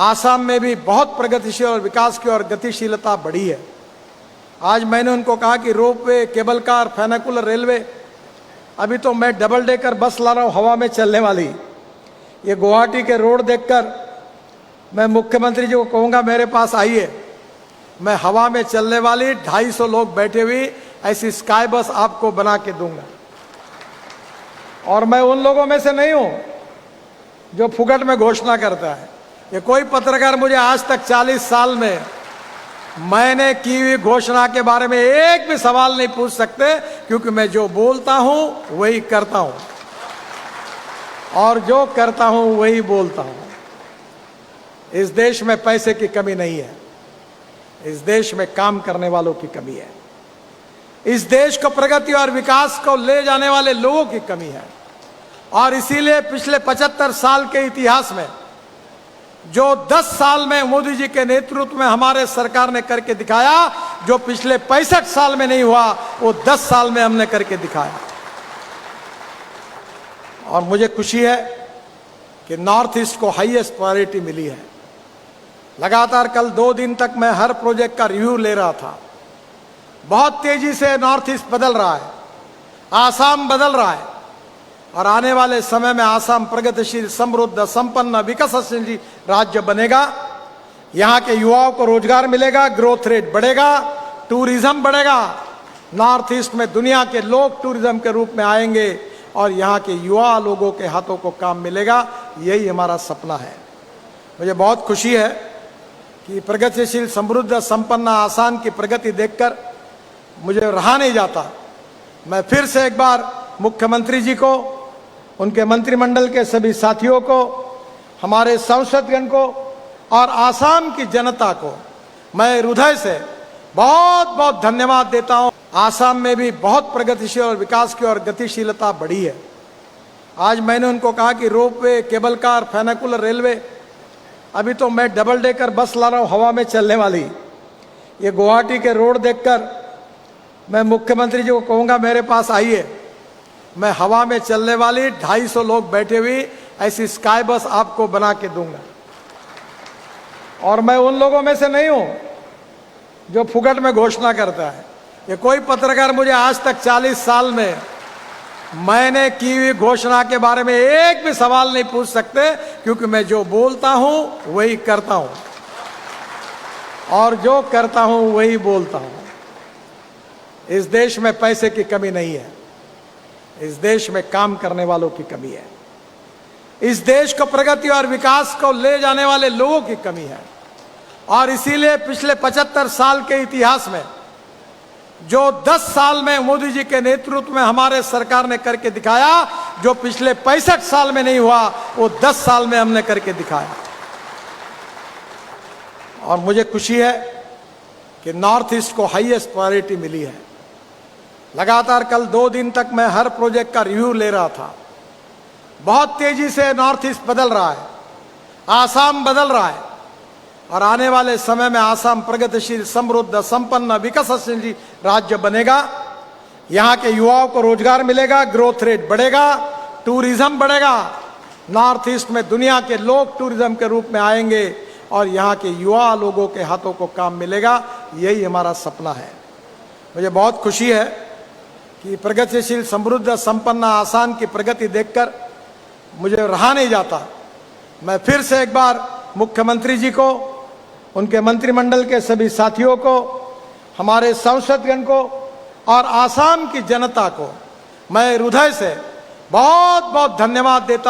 आसाम में भी बहुत प्रगतिशील और विकास की और गतिशीलता बढ़ी है। आज मैंने उनको कहा कि रोपवे, केबल कार, फेनाकुलर रेलवे, अभी तो मैं डबल डेकर बस ला रहा हूँ हवा में चलने वाली। ये गुवाहाटी के रोड देखकर मैं मुख्यमंत्री जी को कहूँगा मेरे पास आइए, मैं हवा में चलने वाली 250 लोग बैठे हुई ऐसी स्काई बस आपको बना के दूंगा। और मैं उन लोगों में से नहीं हूं जो फुकट में घोषणा करता है। ये कोई पत्रकार मुझे आज तक 40 साल में मैंने की हुई घोषणा के बारे में एक भी सवाल नहीं पूछ सकते, क्योंकि मैं जो बोलता हूं वही करता हूं और जो करता हूं वही बोलता हूं। इस देश में पैसे की कमी नहीं है, इस देश में काम करने वालों की कमी है। इस देश को प्रगति और विकास को ले जाने वाले लोगों की कमी है। और इसीलिए पिछले 75 साल के इतिहास में जो 10 साल में मोदी जी के नेतृत्व में हमारे सरकार ने करके दिखाया, जो पिछले 65 साल में नहीं हुआ, वो 10 साल में हमने करके दिखाया। और मुझे खुशी है कि नॉर्थ ईस्ट को हाईएस्ट प्रायोरिटी मिली है। लगातार कल 2 दिन तक मैं हर प्रोजेक्ट का रिव्यू ले रहा था। बहुत तेजी से नॉर्थ ईस्ट बदल रहा है, आसाम बदल रहा है, और आने वाले समय में आसाम प्रगतिशील, समृद्ध, संपन्न, विकसनशील राज्य बनेगा। यहाँ के युवाओं को रोजगार मिलेगा, ग्रोथ रेट बढ़ेगा, टूरिज्म बढ़ेगा। नॉर्थ ईस्ट में दुनिया के लोग टूरिज्म के रूप में आएंगे और यहाँ के युवा लोगों के हाथों को काम मिलेगा। यही हमारा सपना है। मुझे बहुत खुशी है कि प्रगतिशील, समृद्ध, संपन्न आसाम की प्रगति देखकर मुझे रहा नहीं जाता। मैं फिर से एक बार मुख्यमंत्री जी को, उनके मंत्रिमंडल के सभी साथियों को, हमारे सांसदगण को और आसाम की जनता को मैं हृदय से बहुत बहुत धन्यवाद देता हूं। आसाम में भी बहुत प्रगतिशील और विकास की और गतिशीलता बढ़ी है। आज मैंने उनको कहा कि रोपवे, केबल कार, फेनाकुलर रेलवे, अभी तो मैं डबल डेकर बस ला रहा हूँ हवा में चलने वाली। ये गुवाहाटी के रोड देखकर मैं मुख्यमंत्री जी को कहूँगा मेरे पास आइए, मैं हवा में चलने वाली 250 लोग बैठे हुई ऐसी स्काई बस आपको बना के दूंगा। और मैं उन लोगों में से नहीं हूं जो फुकट में घोषणा करता है। ये कोई पत्रकार मुझे आज तक 40 साल में मैंने की हुई घोषणा के बारे में एक भी सवाल नहीं पूछ सकते, क्योंकि मैं जो बोलता हूं वही करता हूं और जो करता हूं वही बोलता हूं। इस देश में पैसे की कमी नहीं है, इस देश में काम करने वालों की कमी है। इस देश को प्रगति और विकास को ले जाने वाले लोगों की कमी है। और इसीलिए पिछले 75 साल के इतिहास में जो 10 साल में मोदी जी के नेतृत्व में हमारे सरकार ने करके दिखाया, जो पिछले 65 साल में नहीं हुआ, वो 10 साल में हमने करके दिखाया। और मुझे खुशी है कि नॉर्थ ईस्ट को हाईएस्ट प्रायोरिटी मिली है। लगातार कल 2 दिन तक मैं हर प्रोजेक्ट का रिव्यू ले रहा था। बहुत तेजी से नॉर्थ ईस्ट बदल रहा है, आसाम बदल रहा है, और आने वाले समय में आसाम प्रगतिशील, समृद्ध, संपन्न, विकसनशील राज्य बनेगा। यहाँ के युवाओं को रोजगार मिलेगा, ग्रोथ रेट बढ़ेगा, टूरिज्म बढ़ेगा। नॉर्थ ईस्ट में दुनिया के लोग टूरिज्म के रूप में आएंगे और यहाँ के युवा लोगों के हाथों को काम मिलेगा। यही हमारा सपना है। मुझे बहुत खुशी है कि प्रगतिशील, समृद्ध, संपन्न आसाम की प्रगति देखकर मुझे रहा नहीं जाता। मैं फिर से एक बार मुख्यमंत्री जी को, उनके मंत्रिमंडल के सभी साथियों को, हमारे सांसदगण को और आसाम की जनता को मैं हृदय से बहुत बहुत धन्यवाद देता हूं।